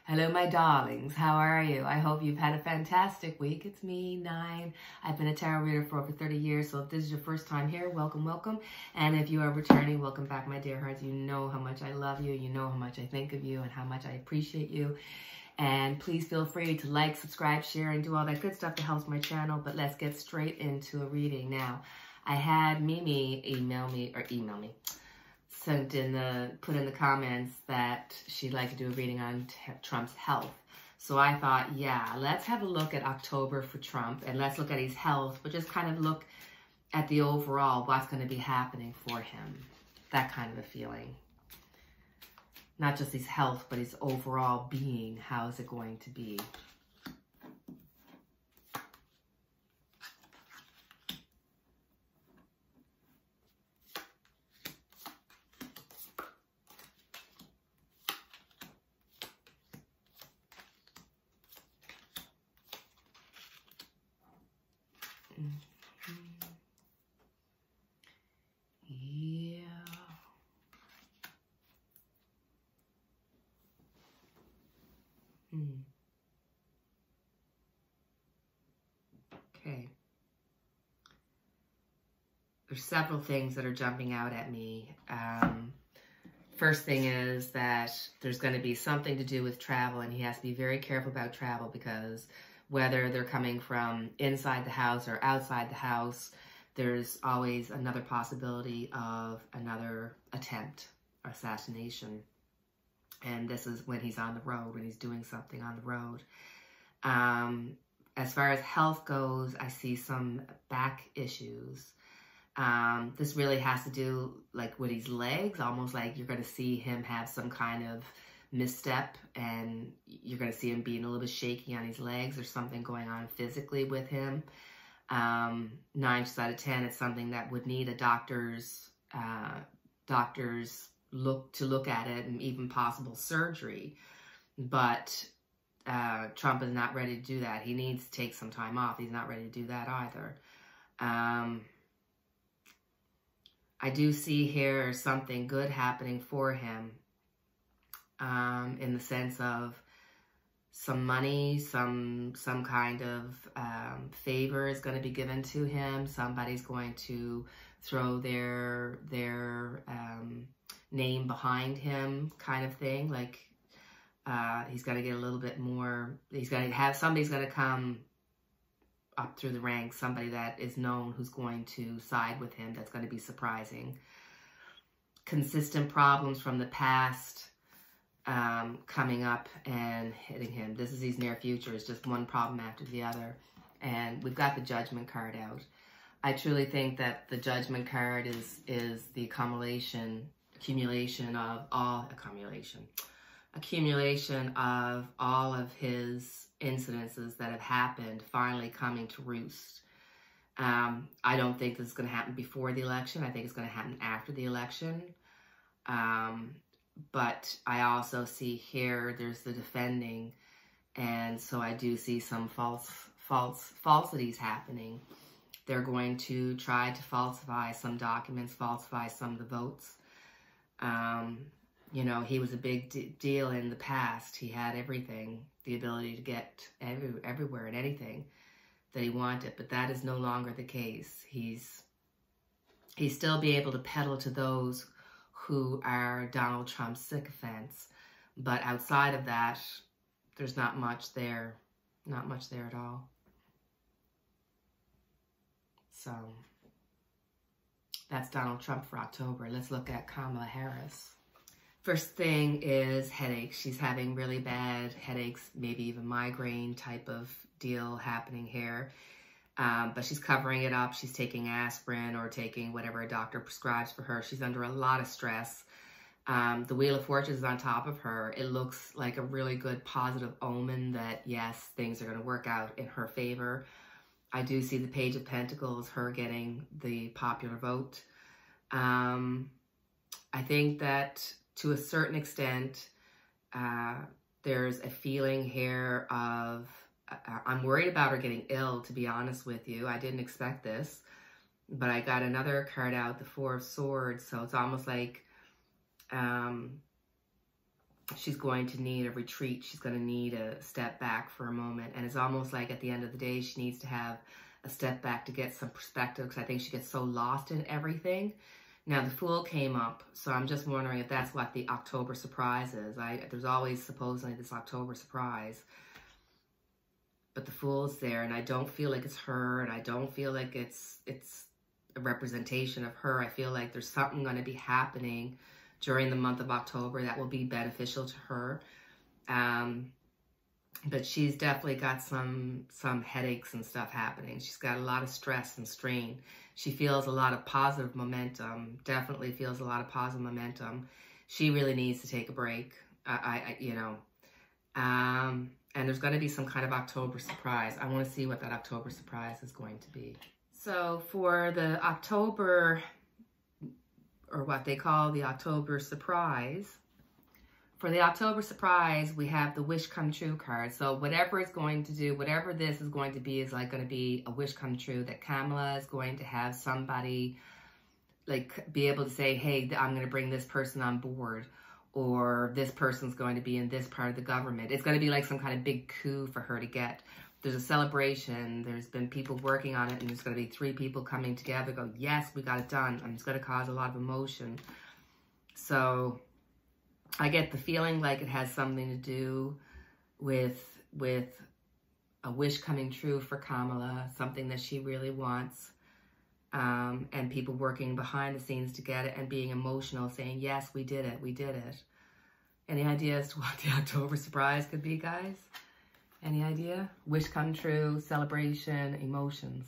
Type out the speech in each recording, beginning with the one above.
Hello, my darlings. How are you? I hope you've had a fantastic week. It's me, Nine. I've been a tarot reader for over 30 years, so if this is your first time here, welcome, welcome. And if you are returning, welcome back, my dear hearts. You know how much I love you. You know how much I think of you and how much I appreciate you. And please feel free to like, subscribe, share, and do all that good stuff that helps my channel. But let's get straight into a reading now. I had Mimi put in the comments that she'd like to do a reading on Trump's health. So I thought, yeah, let's have a look at October for Trump, and let's look at his health, but just kind of look at the overall, what's going to be happening for him. That kind of a feeling. Not just his health, but his overall being. How is it going to be? Okay. There's several things that are jumping out at me. First thing is that there's going to be something to do with travel, and he has to be very careful about travel because whether they're coming from inside the house or outside the house, there's always another possibility of another attempt or assassination. And this is when he's on the road, when he's doing something on the road. As far as health goes, I see some back issues. This really has to do like with his legs, almost like you're going to see him have some kind of misstep and you're going to see him being a little bit shaky on his legs. There's something going on physically with him. 9 times out of 10, it's something that would need a doctor's look at it, and even possible surgery. But Trump is not ready to do that. He needs to take some time off. He's not ready to do that either. I do see here something good happening for him, in the sense of some money, some kind of favor is going to be given to him. Somebody's going to throw their name behind him, kind of thing. Like he's got to get a little bit more. He's going to have somebody's going to come up through the ranks, somebody that is known who's going to side with him. That's going to be surprising. Consistent problems from the past coming up and hitting him. This is his near future. It's just one problem after the other. And we've got the Judgment card out. I truly think that the Judgment card is the accumulation of all of his incidences that have happened finally coming to roost. I don't think this is going to happen before the election. I think it's going to happen after the election. But I also see here there's the defending, and so I do see some falsities happening. They're going to try to falsify some documents, falsify some of the votes. You know, he was a big deal in the past. He had everything, the ability to get everywhere and anything that he wanted, but that is no longer the case. He's still be able to peddle to those who are Donald Trump's sycophants, but outside of that, there's not much there at all. So that's Donald Trump for October. Let's look at Kamala Harris. First thing is headaches. She's having really bad headaches, maybe even migraine type of deal happening here. But she's covering it up. She's taking aspirin or taking whatever a doctor prescribes for her. She's under a lot of stress. The Wheel of Fortune is on top of her. It looks like a really good positive omen that, yes, things are going to work out in her favor. I do see the Page of Pentacles, her getting the popular vote. I think that to a certain extent, there's a feeling here of, I'm worried about her getting ill, to be honest with you. I didn't expect this, but I got another card out, the Four of Swords. So it's almost like she's going to need a retreat. She's going to need a step back for a moment. And it's almost like at the end of the day, she needs to have a step back to get some perspective, because I think she gets so lost in everything. Now, the Fool came up, so I'm just wondering if that's what the October surprise is. There's always supposedly this October surprise. But the Fool's there, and I don't feel like it's her, and I don't feel like it's a representation of her. I feel like there's something going to be happening during the month of October that will be beneficial to her. But she's definitely got some headaches and stuff happening. She's got a lot of stress and strain. She feels a lot of positive momentum, definitely feels a lot of positive momentum. She really needs to take a break, and there's going to be some kind of October surprise. I want to see what that October surprise is going to be. So for the October, or what they call the October surprise, for the October surprise, we have the wish come true card. So whatever it's going to do, whatever this is going to be, is like going to be a wish come true, that Kamala is going to have somebody like be able to say, hey, I'm going to bring this person on board, or this person's going to be in this part of the government. It's going to be like some kind of big coup for her to get. There's a celebration. There's been people working on it, and there's going to be 3 people coming together, go, yes, we got it done. And it's going to cause a lot of emotion. So I get the feeling like it has something to do with a wish coming true for Kamala, something that she really wants, and people working behind the scenes to get it and being emotional, saying, yes, we did it, we did it. Any idea as to what the October surprise could be, guys? Any idea? Wish come true, celebration, emotions.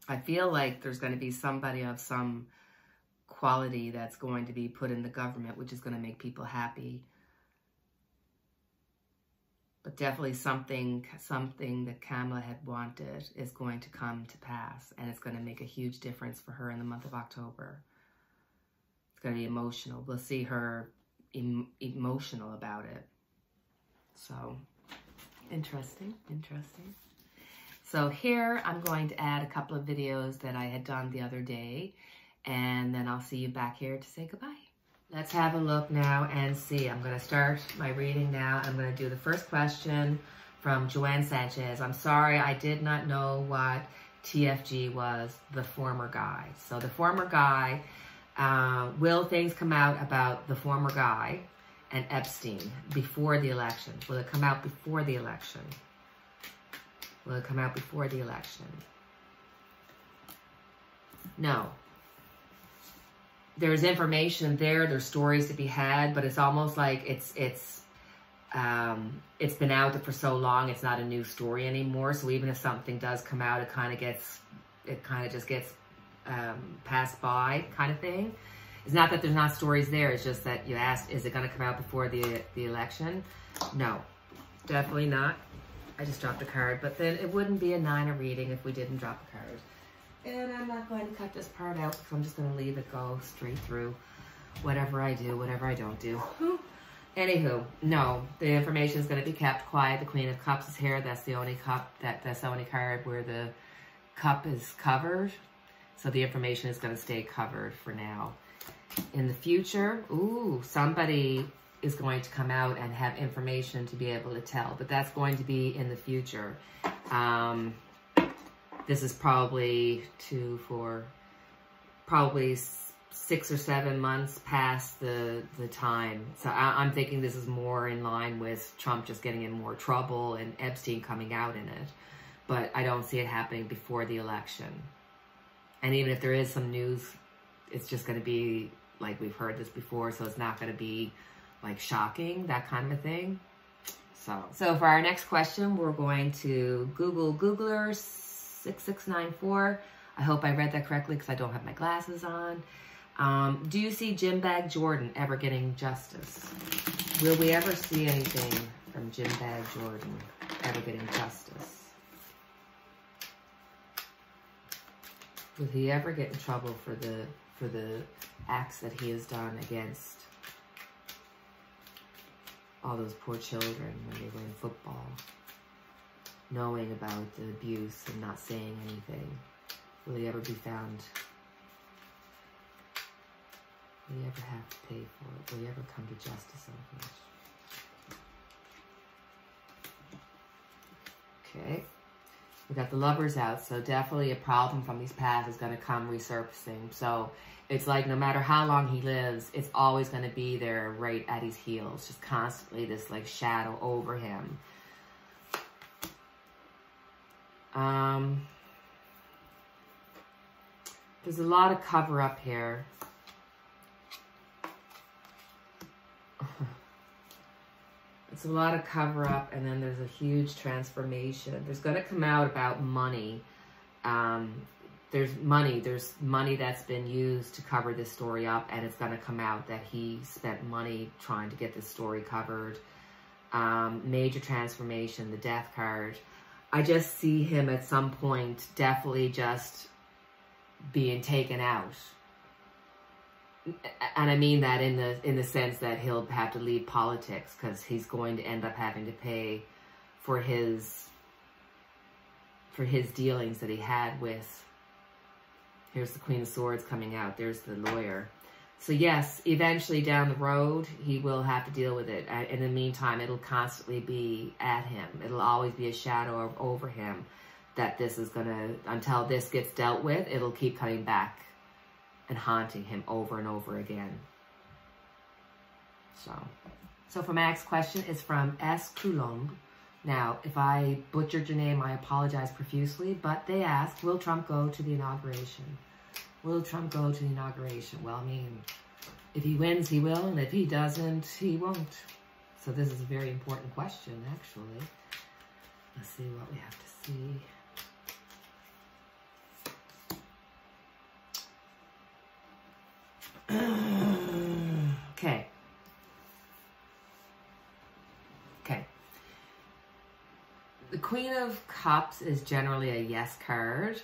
I feel like there's going to be somebody of some quality that's going to be put in the government, which is going to make people happy. But definitely something that Kamala had wanted is going to come to pass, and it's going to make a huge difference for her in the month of October. It's going to be emotional. We'll see her emotional about it. So, interesting. So here I'm going to add a couple of videos that I had done the other day, and then I'll see you back here to say goodbye. Let's have a look now and see. I'm going to start my reading now. I'm going to do the first question from Joanne Sanchez. I'm sorry, I did not know what TFG was, the former guy. So the former guy, will things come out about the former guy and Epstein before the election? Will it come out before the election? Will it come out before the election? No. There's information there, there's stories to be had, but it's almost like it's been out there for so long, it's not a new story anymore. So even if something does come out, it kind of just gets passed by, kind of thing. It's not that there's not stories there, it's just that you asked, is it going to come out before the election? No, definitely not. I just dropped a card, but then it wouldn't be a 9 reading if we didn't drop a card. And I'm not going to cut this part out, because I'm just going to leave it go straight through. Whatever I do, whatever I don't do. Anywho, no, the information is going to be kept quiet. The Queen of Cups is here. That's the only cup, that's the only card where the cup is covered. So the information is going to stay covered for now. In the future, ooh, somebody is going to come out and have information to be able to tell, but that's going to be in the future. This is probably probably 6 or 7 months past the time. So I'm thinking this is more in line with Trump just getting in more trouble and Epstein coming out in it. But I don't see it happening before the election. And even if there is some news, it's just going to be like we've heard this before, so it's not going to be like shocking, that kind of thing. So for our next question, we're going to Googler 6694. I hope I read that correctly because I don't have my glasses on. Do you see Jim Bag Jordan ever getting justice? Will we ever see anything from Jim Bag Jordan ever getting justice? Will he ever get in trouble for the acts that he has done against all those poor children when they were in football, knowing about the abuse and not saying anything? Will he ever be found Will you ever have to pay for it? Will you ever come to justice over it? Okay. We got the Lovers out, so definitely a problem from these past is going to come resurfacing. So it's like no matter how long he lives, it's always going to be there right at his heels. Just constantly this like shadow over him. There's a lot of cover up here. It's a lot of cover up, and then there's a huge transformation. There's going to come out about money. There's money that's been used to cover this story up, and it's going to come out that he spent money trying to get this story covered. Major transformation, the Death card. I just see him at some point definitely just being taken out. And I mean that in the sense that he'll have to leave politics because he's going to end up having to pay for his dealings that he had with, here's the Queen of Swords coming out, there's the lawyer. So yes, eventually down the road, he will have to deal with it. In the meantime, it'll constantly be at him. It'll always be a shadow over him that this is gonna, until this gets dealt with, it'll keep coming back and haunting him over and over again. So for my next question is from S. Coulomb. Now, if I butchered your name, I apologize profusely, but they ask, will Trump go to the inauguration? Will Trump go to the inauguration? Well, I mean, if he wins, he will, and if he doesn't, he won't. So this is a very important question, actually. Let's see what we have to see. Okay. The Queen of Cups is generally a yes card,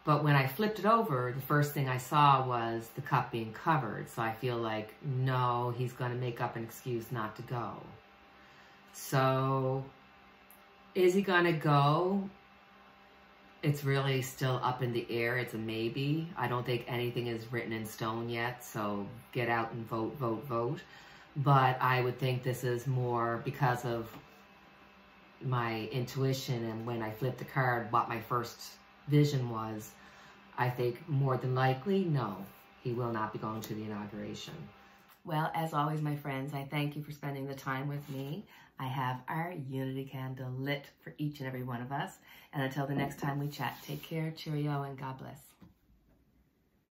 but when I flipped it over, the first thing I saw was the cup being covered. So I feel like, no, he's going to make up an excuse not to go. So is he going to go? It's really still up in the air. It's a maybe. I don't think anything is written in stone yet, so get out and vote, vote, vote. But I would think this is more because of my intuition, and when I flipped the card, what my first vision was. I think more than likely, no, he will not be going to the inauguration. Well, as always, my friends, I thank you for spending the time with me. I have our unity candle lit for each and every one of us. And until the next time we chat, take care, cheerio, and God bless.